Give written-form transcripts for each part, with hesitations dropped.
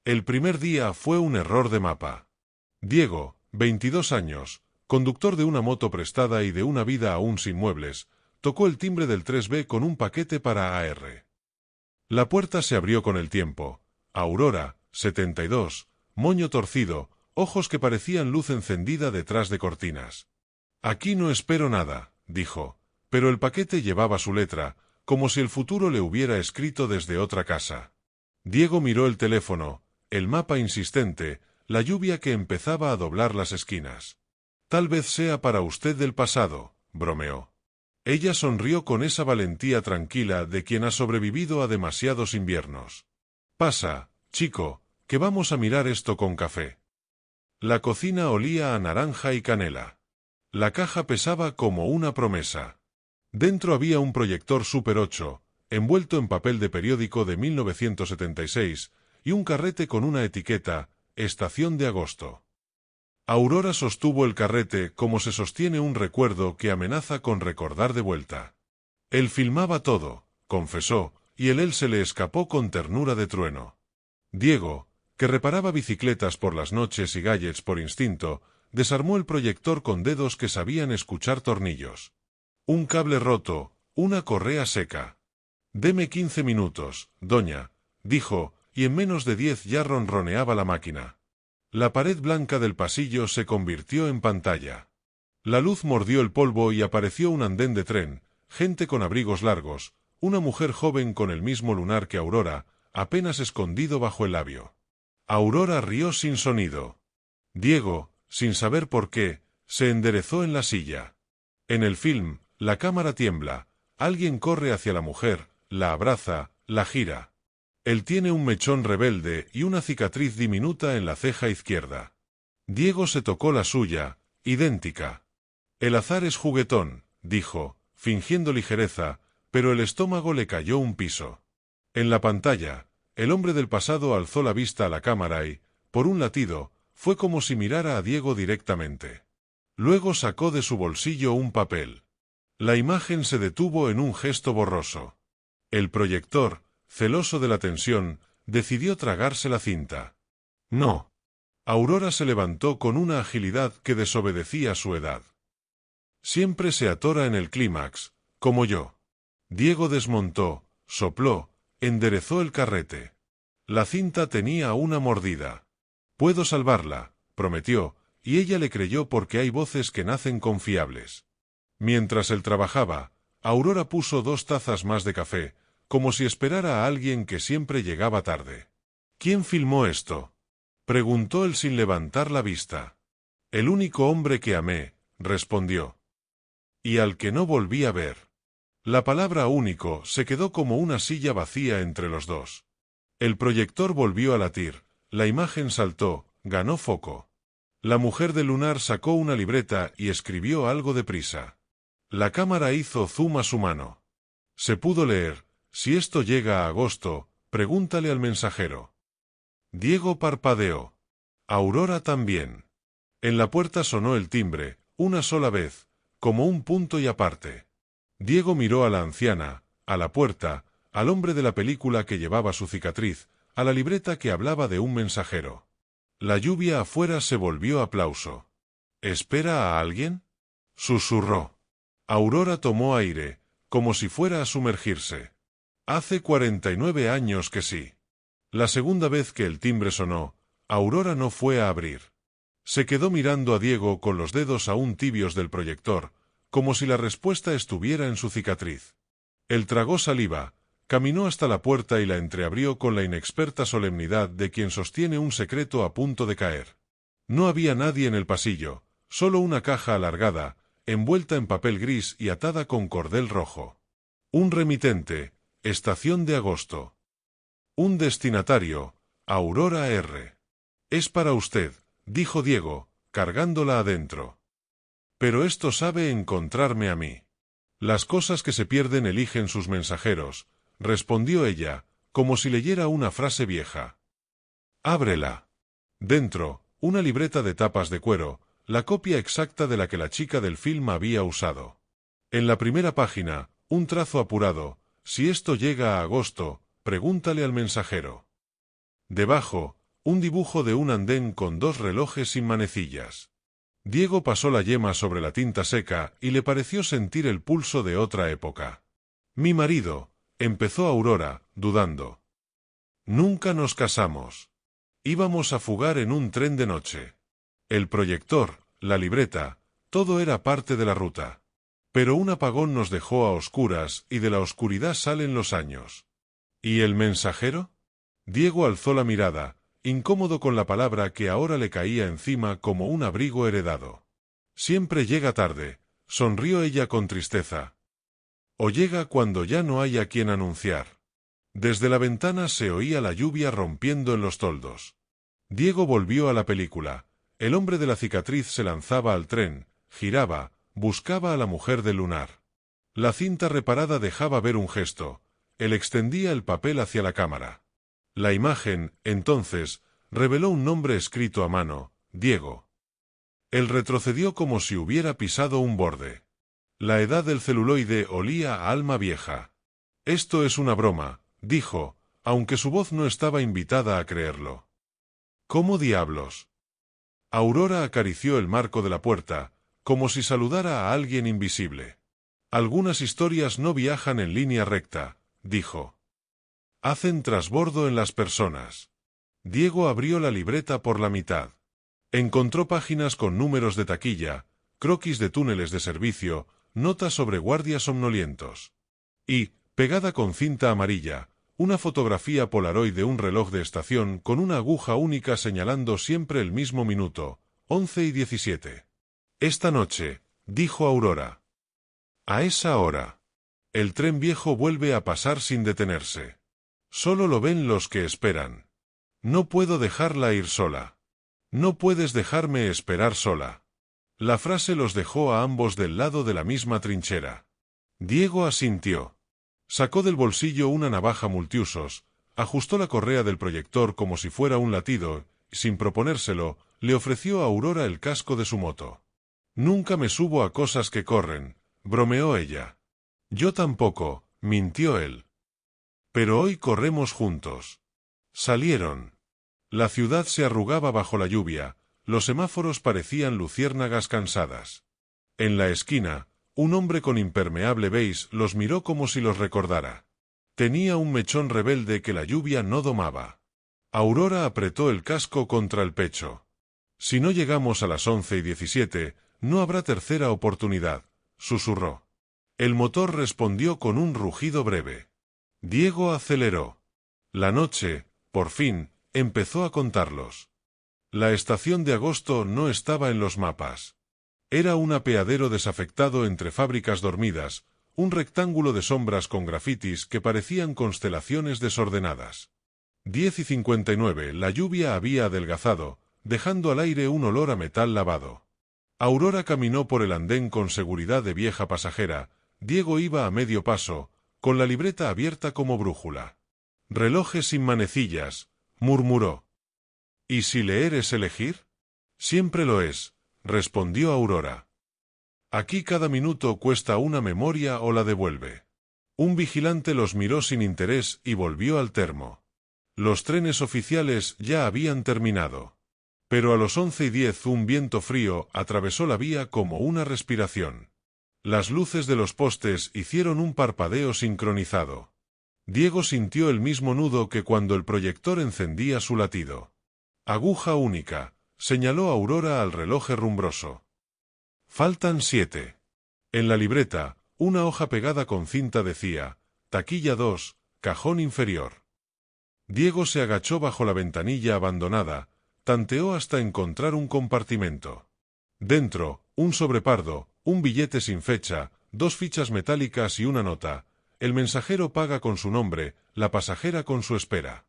El primer día fue un error de mapa. Diego, 22 años, conductor de una moto prestada y de una vida aún sin muebles, tocó el timbre del 3B con un paquete para AR. La puerta se abrió con el tiempo. Aurora, 72, moño torcido, ojos que parecían luz encendida detrás de cortinas. Aquí no espero nada, dijo, pero el paquete llevaba su letra, como si el futuro le hubiera escrito desde otra casa. Diego miró el teléfono, el mapa insistente, la lluvia que empezaba a doblar las esquinas. Tal vez sea para usted del pasado, bromeó. Ella sonrió con esa valentía tranquila de quien ha sobrevivido a demasiados inviernos. Pasa, chico, que vamos a mirar esto con café. La cocina olía a naranja y canela. La caja pesaba como una promesa. Dentro había un proyector Super 8, envuelto en papel de periódico de 1976, y un carrete con una etiqueta, Estación de Agosto. Aurora sostuvo el carrete como se sostiene un recuerdo que amenaza con recordar de vuelta. Él filmaba todo, confesó, y él se le escapó con ternura de trueno. Diego, que reparaba bicicletas por las noches y gadgets por instinto, desarmó el proyector con dedos que sabían escuchar tornillos. Un cable roto, una correa seca. «Deme 15 minutos, doña», dijo, y en menos de 10 ya ronroneaba la máquina. La pared blanca del pasillo se convirtió en pantalla. La luz mordió el polvo y apareció un andén de tren, gente con abrigos largos, una mujer joven con el mismo lunar que Aurora, apenas escondido bajo el labio. Aurora rió sin sonido. Diego, sin saber por qué, se enderezó en la silla. En el film, la cámara tiembla, alguien corre hacia la mujer, la abraza, la gira. Él tiene un mechón rebelde y una cicatriz diminuta en la ceja izquierda. Diego se tocó la suya, idéntica. El azar es juguetón, dijo, fingiendo ligereza, pero el estómago le cayó un piso. En la pantalla, el hombre del pasado alzó la vista a la cámara y, por un latido, fue como si mirara a Diego directamente. Luego sacó de su bolsillo un papel. La imagen se detuvo en un gesto borroso. El proyector, celoso de la tensión, decidió tragarse la cinta. No. Aurora se levantó con una agilidad que desobedecía a su edad. Siempre se atora en el clímax, como yo. Diego desmontó, sopló, enderezó el carrete. La cinta tenía una mordida. Puedo salvarla, prometió, y ella le creyó porque hay voces que nacen confiables. Mientras él trabajaba, Aurora puso 2 tazas más de café, como si esperara a alguien que siempre llegaba tarde. ¿Quién filmó esto?, preguntó él sin levantar la vista. El único hombre que amé, respondió. Y al que no volví a ver. La palabra único se quedó como una silla vacía entre los dos. El proyector volvió a latir, la imagen saltó, ganó foco. La mujer del lunar sacó una libreta y escribió algo deprisa. La cámara hizo zoom a su mano. Se pudo leer: si esto llega a agosto, pregúntale al mensajero. Diego parpadeó. Aurora también. En la puerta sonó el timbre, una sola vez, como un punto y aparte. Diego miró a la anciana, a la puerta, al hombre de la película que llevaba su cicatriz, a la libreta que hablaba de un mensajero. La lluvia afuera se volvió aplauso. ¿Espera a alguien?, susurró. Aurora tomó aire, como si fuera a sumergirse. Hace 49 años que sí. La segunda vez que el timbre sonó, Aurora no fue a abrir. Se quedó mirando a Diego con los dedos aún tibios del proyector, como si la respuesta estuviera en su cicatriz. Él tragó saliva, caminó hasta la puerta y la entreabrió con la inexperta solemnidad de quien sostiene un secreto a punto de caer. No había nadie en el pasillo, solo una caja alargada, envuelta en papel gris y atada con cordel rojo. Un remitente, Estación de Agosto. Un destinatario, Aurora R. Es para usted, dijo Diego, cargándola adentro. Pero esto sabe encontrarme a mí. Las cosas que se pierden eligen sus mensajeros, respondió ella, como si leyera una frase vieja. Ábrela. Dentro, una libreta de tapas de cuero, la copia exacta de la que la chica del film había usado. En la primera página, un trazo apurado: si esto llega a agosto, pregúntale al mensajero. Debajo, Un dibujo de un andén con dos relojes sin manecillas. Diego pasó la yema sobre la tinta seca y le pareció sentir el pulso de otra época. Mi marido, empezó Aurora, dudando. Nunca nos casamos. Íbamos a fugar en un tren de noche. El proyector, la libreta, todo era parte de la ruta. Pero un apagón nos dejó a oscuras y de la oscuridad salen los años. ¿Y el mensajero? Diego alzó la mirada, incómodo con la palabra que ahora le caía encima como un abrigo heredado. Siempre llega tarde, sonrió ella con tristeza. O llega cuando ya no hay a quien anunciar. Desde la ventana se oía la lluvia rompiendo en los toldos. Diego volvió a la película. El hombre de la cicatriz se lanzaba al tren, giraba, buscaba a la mujer del lunar. La cinta reparada dejaba ver un gesto. Él extendía el papel hacia la cámara. La imagen, entonces, reveló un nombre escrito a mano, Diego. Él retrocedió como si hubiera pisado un borde. La edad del celuloide olía a alma vieja. Esto es una broma, dijo, aunque su voz no estaba invitada a creerlo. ¿Cómo diablos? Aurora acarició el marco de la puerta, como si saludara a alguien invisible. Algunas historias no viajan en línea recta, dijo. Hacen trasbordo en las personas. Diego abrió la libreta por la mitad. Encontró páginas con números de taquilla, croquis de túneles de servicio, notas sobre guardias somnolientos. Y, pegada con cinta amarilla, una fotografía polaroid de un reloj de estación con una aguja única señalando siempre el mismo minuto, 11:17. Esta noche, dijo Aurora. A esa hora. El tren viejo vuelve a pasar sin detenerse. Solo lo ven los que esperan. No puedo dejarla ir sola. No puedes dejarme esperar sola. La frase los dejó a ambos del lado de la misma trinchera. Diego asintió. Sacó del bolsillo una navaja multiusos, ajustó la correa del proyector como si fuera un latido, y sin proponérselo, le ofreció a Aurora el casco de su moto. Nunca me subo a cosas que corren, bromeó ella. Yo tampoco, mintió él. Pero hoy corremos juntos. Salieron. La ciudad se arrugaba bajo la lluvia, los semáforos parecían luciérnagas cansadas. En la esquina, un hombre con impermeable beige los miró como si los recordara. Tenía un mechón rebelde que la lluvia no domaba. Aurora apretó el casco contra el pecho. Si no llegamos a las 11:17, no habrá tercera oportunidad, susurró. El motor respondió con un rugido breve. Diego aceleró. La noche, por fin, empezó a contarlos. La estación de agosto no estaba en los mapas. Era un apeadero desafectado entre fábricas dormidas, un rectángulo de sombras con grafitis que parecían constelaciones desordenadas. 10:59, la lluvia había adelgazado, dejando al aire un olor a metal lavado. Aurora caminó por el andén con seguridad de vieja pasajera. Diego iba a medio paso, con la libreta abierta como brújula. Relojes sin manecillas, murmuró. ¿Y si leer es elegir? Siempre lo es, respondió Aurora. Aquí cada minuto cuesta una memoria o la devuelve. Un vigilante los miró sin interés y volvió al termo. Los trenes oficiales ya habían terminado. Pero a los 11:10 un viento frío atravesó la vía como una respiración. Las luces de los postes hicieron un parpadeo sincronizado. Diego sintió el mismo nudo que cuando el proyector encendía su latido. Aguja única, señaló Aurora al reloj herrumbroso. Faltan 7. En la libreta, una hoja pegada con cinta decía, taquilla 2, cajón inferior. Diego se agachó bajo la ventanilla abandonada, tanteó hasta encontrar un compartimento. Dentro, un sobrepardo, un billete sin fecha, 2 fichas metálicas y una nota. El mensajero paga con su nombre, la pasajera con su espera.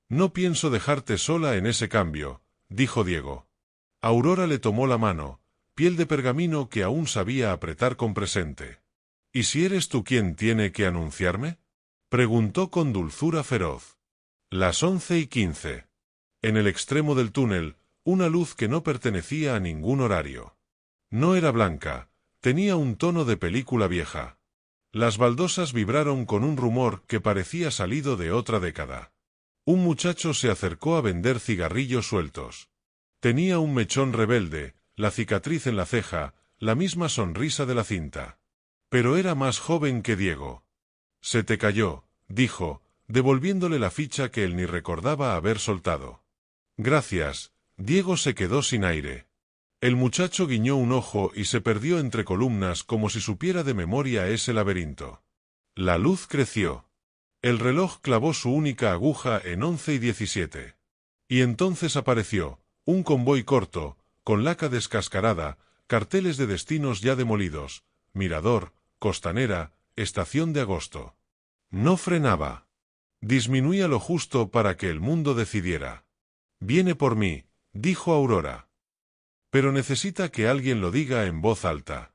No pienso dejarte sola en ese cambio, dijo Diego. Aurora le tomó la mano, piel de pergamino que aún sabía apretar con presente. ¿Y si eres tú quien tiene que anunciarme? Preguntó con dulzura feroz. Las 11:15. En el extremo del túnel, una luz que no pertenecía a ningún horario. No era blanca, tenía un tono de película vieja. Las baldosas vibraron con un rumor que parecía salido de otra década. Un muchacho se acercó a vender cigarrillos sueltos. Tenía un mechón rebelde, la cicatriz en la ceja, la misma sonrisa de la cinta. Pero era más joven que Diego. «Se te cayó», dijo, devolviéndole la ficha que él ni recordaba haber soltado. «Gracias». Diego se quedó sin aire. El muchacho guiñó un ojo y se perdió entre columnas como si supiera de memoria ese laberinto. La luz creció. El reloj clavó su única aguja en 11:17. Y entonces apareció un convoy corto, con laca descascarada, carteles de destinos ya demolidos, Mirador, Costanera, Estación de Agosto. No frenaba. Disminuía lo justo para que el mundo decidiera. «Viene por mí», dijo Aurora. «Pero necesita que alguien lo diga en voz alta».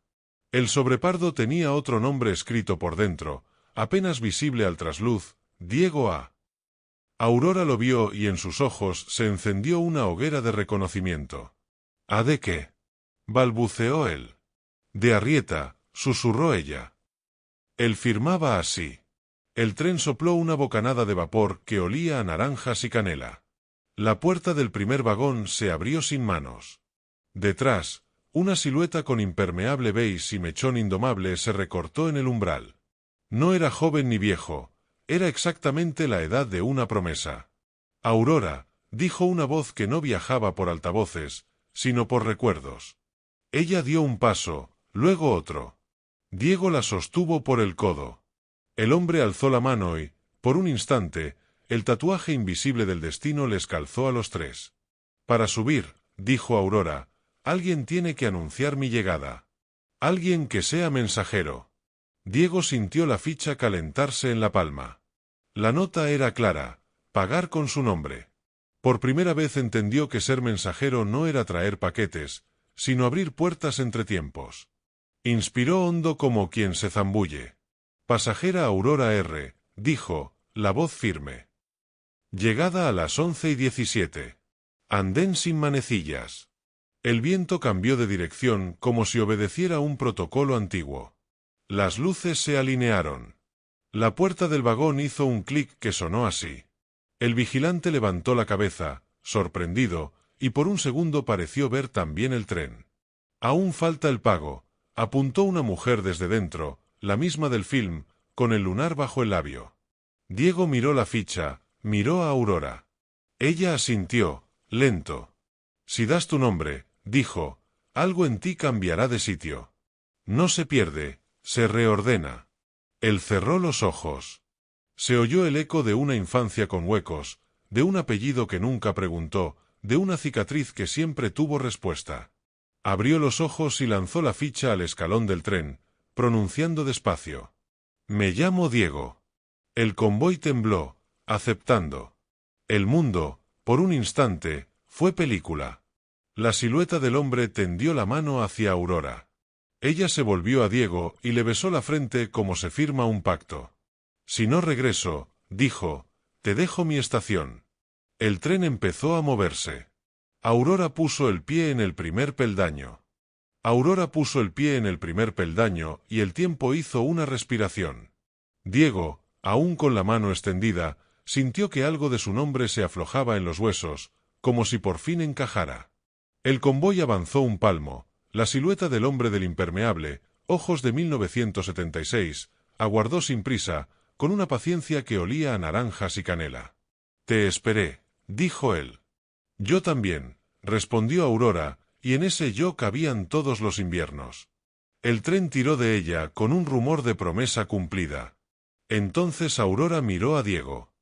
El sobrepardo tenía otro nombre escrito por dentro, apenas visible al trasluz: Diego A. Aurora lo vio y en sus ojos se encendió una hoguera de reconocimiento. «¿A de qué?», balbuceó él. «De Arrieta», susurró ella. Él firmaba así. El tren sopló una bocanada de vapor que olía a naranjas y canela. La puerta del primer vagón se abrió sin manos. Detrás, una silueta con impermeable beige y mechón indomable se recortó en el umbral. No era joven ni viejo, era exactamente la edad de una promesa. «Aurora», dijo una voz que no viajaba por altavoces, sino por recuerdos. Ella dio un paso, luego otro. Diego la sostuvo por el codo. El hombre alzó la mano y, por un instante, el tatuaje invisible del destino les calzó a los tres. «Para subir», dijo Aurora, «alguien tiene que anunciar mi llegada. Alguien que sea mensajero». Diego sintió la ficha calentarse en la palma. La nota era clara: pagar con su nombre. Por primera vez entendió que ser mensajero no era traer paquetes, sino abrir puertas entre tiempos. Inspiró hondo como quien se zambulle. «Pasajera Aurora R», dijo, la voz firme. Llegada a las 11:17. Andén sin manecillas. El viento cambió de dirección como si obedeciera un protocolo antiguo. Las luces se alinearon. La puerta del vagón hizo un clic que sonó así. El vigilante levantó la cabeza, sorprendido, y por un segundo pareció ver también el tren. «Aún falta el pago», apuntó una mujer desde dentro, la misma del film, con el lunar bajo el labio. Diego miró la ficha, miró a Aurora. Ella asintió, lento. «Si das tu nombre», dijo, «algo en ti cambiará de sitio. No se pierde, se reordena». Él cerró los ojos. Se oyó el eco de una infancia con huecos, de un apellido que nunca preguntó, de una cicatriz que siempre tuvo respuesta. Abrió los ojos y lanzó la ficha al escalón del tren, pronunciando despacio: «Me llamo Diego». El convoy tembló, aceptando. El mundo, por un instante, fue película. La silueta del hombre tendió la mano hacia Aurora. Ella se volvió a Diego y le besó la frente como se firma un pacto. «Si no regreso», dijo, «te dejo mi estación». El tren empezó a moverse. Aurora puso el pie en el primer peldaño. Aurora puso el pie en el primer peldaño y el tiempo hizo una respiración. Diego, aún con la mano extendida, sintió que algo de su nombre se aflojaba en los huesos, como si por fin encajara. El convoy avanzó un palmo. La silueta del hombre del impermeable, ojos de 1976, aguardó sin prisa, con una paciencia que olía a naranjas y canela. «Te esperé», dijo él. «Yo también», respondió Aurora, y en ese yo cabían todos los inviernos. El tren tiró de ella con un rumor de promesa cumplida. Entonces Aurora miró a Diego.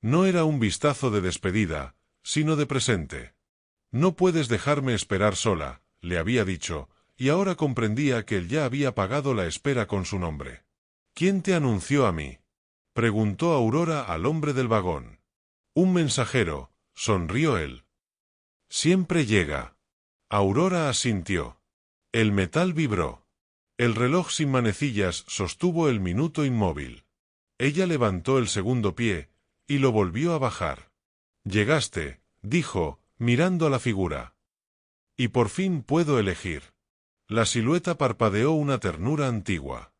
No era un vistazo de despedida, sino de presente. «No puedes dejarme esperar sola», le había dicho, y ahora comprendía que él ya había pagado la espera con su nombre. «¿Quién te anunció a mí?», preguntó Aurora al hombre del vagón. «Un mensajero», sonrió él. «Siempre llega». Aurora asintió. El metal vibró. El reloj sin manecillas sostuvo el minuto inmóvil. Ella levantó el segundo pie, y lo volvió a bajar. «Llegaste», dijo, mirando a la figura. «Y por fin puedo elegir». La silueta parpadeó una ternura antigua.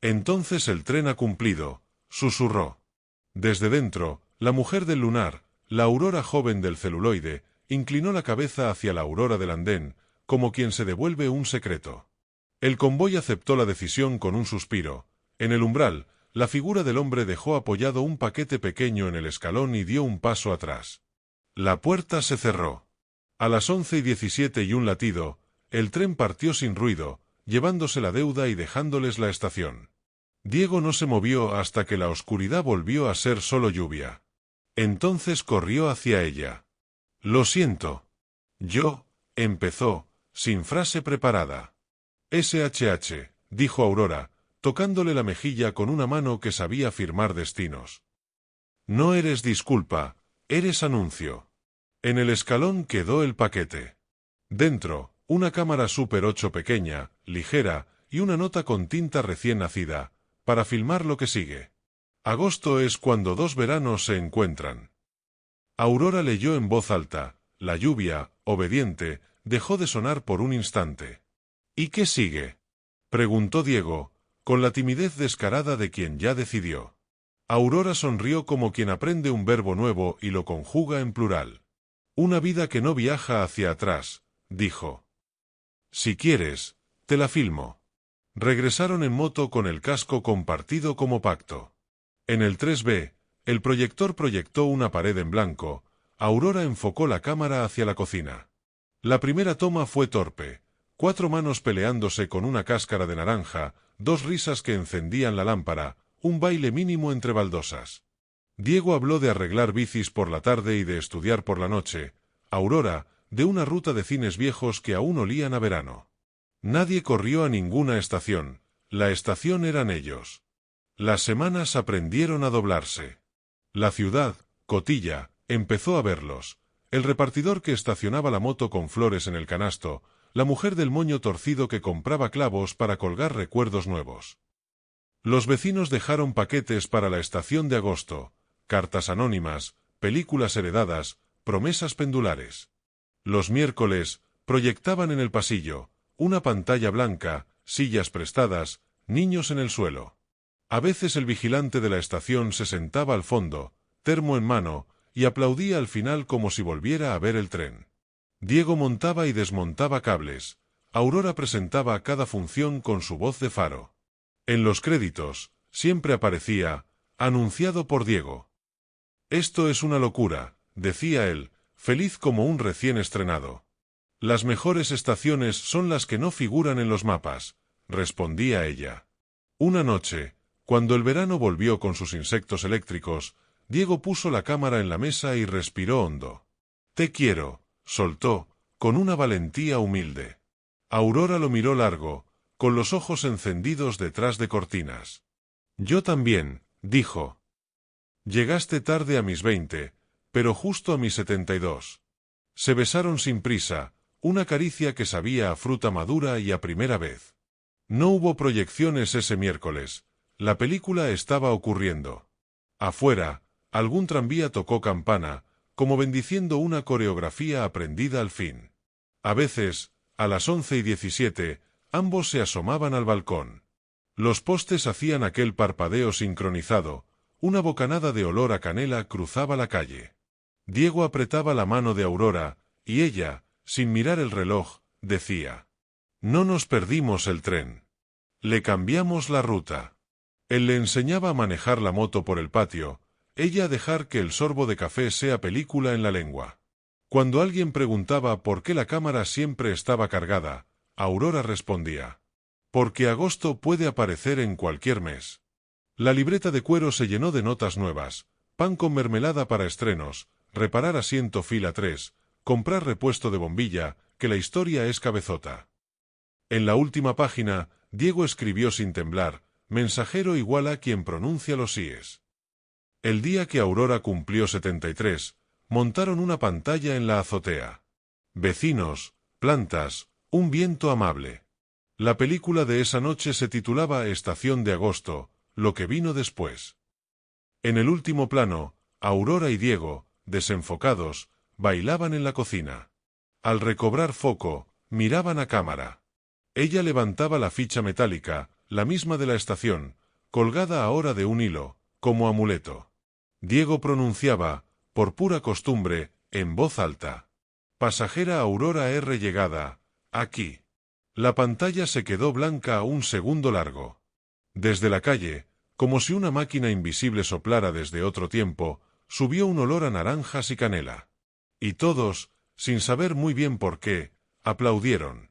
«Entonces el tren ha cumplido», susurró. Desde dentro, la mujer del lunar, La Aurora joven del celuloide inclinó la cabeza hacia la Aurora del andén, como quien se devuelve un secreto. El convoy aceptó la decisión con un suspiro. En el umbral, la figura del hombre dejó apoyado un paquete pequeño en el escalón y dio un paso atrás. La puerta se cerró. A las 11:17 y un latido, el tren partió sin ruido, llevándose la deuda y dejándoles la estación. Diego no se movió hasta que la oscuridad volvió a ser solo lluvia. Entonces corrió hacia ella. «Lo siento». Empezó, sin frase preparada. «SHH», dijo Aurora, tocándole la mejilla con una mano que sabía firmar destinos. «No eres disculpa, eres anuncio». En el escalón quedó el paquete. Dentro, una cámara Super 8 pequeña, ligera, y una nota con tinta recién nacida, para filmar lo que sigue. Agosto es cuando dos veranos se encuentran. Aurora leyó en voz alta. La lluvia, obediente, dejó de sonar por un instante. «¿Y qué sigue?», preguntó Diego, con la timidez descarada de quien ya decidió. Aurora sonrió como quien aprende un verbo nuevo y lo conjuga en plural. «Una vida que no viaja hacia atrás», dijo. «Si quieres, te la filmo». Regresaron en moto con el casco compartido como pacto. En el 3B, el proyector proyectó una pared en blanco. Aurora enfocó la cámara hacia la cocina. La primera toma fue torpe. 4 manos peleándose con una cáscara de naranja, 2 risas que encendían la lámpara, un baile mínimo entre baldosas. Diego habló de arreglar bicis por la tarde y de estudiar por la noche. Aurora, de una ruta de cines viejos que aún olían a verano. Nadie corrió a ninguna estación. La estación eran ellos. Las semanas aprendieron a doblarse. La ciudad, Cotilla, empezó a verlos. El repartidor que estacionaba la moto con flores en el canasto, la mujer del moño torcido que compraba clavos para colgar recuerdos nuevos. Los vecinos dejaron paquetes para la estación de agosto, cartas anónimas, películas heredadas, promesas pendulares. Los miércoles, proyectaban en el pasillo, una pantalla blanca, sillas prestadas, niños en el suelo. A veces el vigilante de la estación se sentaba al fondo, termo en mano, y aplaudía al final como si volviera a ver el tren. Diego montaba y desmontaba cables. Aurora presentaba cada función con su voz de faro. En los créditos, siempre aparecía, anunciado por Diego. «Esto es una locura», decía él, feliz como un recién estrenado. «Las mejores estaciones son las que no figuran en los mapas», respondía ella. Una noche, cuando el verano volvió con sus insectos eléctricos, Diego puso la cámara en la mesa y respiró hondo. «Te quiero», soltó, con una valentía humilde. Aurora lo miró largo, con los ojos encendidos detrás de cortinas. «Yo también», dijo. «Llegaste tarde a mis 20, pero justo a mis 72. Se besaron sin prisa, una caricia que sabía a fruta madura y a primera vez. No hubo proyecciones ese miércoles. La película estaba ocurriendo. Afuera, algún tranvía tocó campana, como bendiciendo una coreografía aprendida al fin. A veces, a las 11:17, ambos se asomaban al balcón. Los postes hacían aquel parpadeo sincronizado, una bocanada de olor a canela cruzaba la calle. Diego apretaba la mano de Aurora, y ella, sin mirar el reloj, decía: «No nos perdimos el tren. Le cambiamos la ruta». Él le enseñaba a manejar la moto por el patio, ella a dejar que el sorbo de café sea película en la lengua. Cuando alguien preguntaba por qué la cámara siempre estaba cargada, Aurora respondía: «Porque agosto puede aparecer en cualquier mes». La libreta de cuero se llenó de notas nuevas: pan con mermelada para estrenos, reparar asiento fila 3, comprar repuesto de bombilla, que la historia es cabezota. En la última página, Diego escribió sin temblar: «Mensajero igual a quien pronuncia los síes». El día que Aurora cumplió 73, montaron una pantalla en la azotea. Vecinos, plantas, un viento amable. La película de esa noche se titulaba Estación de agosto, lo que vino después. En el último plano, Aurora y Diego, desenfocados, bailaban en la cocina. Al recobrar foco, miraban a cámara. Ella levantaba la ficha metálica, la misma de la estación, colgada ahora de un hilo, como amuleto. Diego pronunciaba: por pura costumbre, en voz alta. Pasajera Aurora R. llegada, aquí. La pantalla se quedó blanca un segundo largo. Desde la calle, como si una máquina invisible soplara desde otro tiempo, subió un olor a naranjas y canela. Y todos, sin saber muy bien por qué, aplaudieron.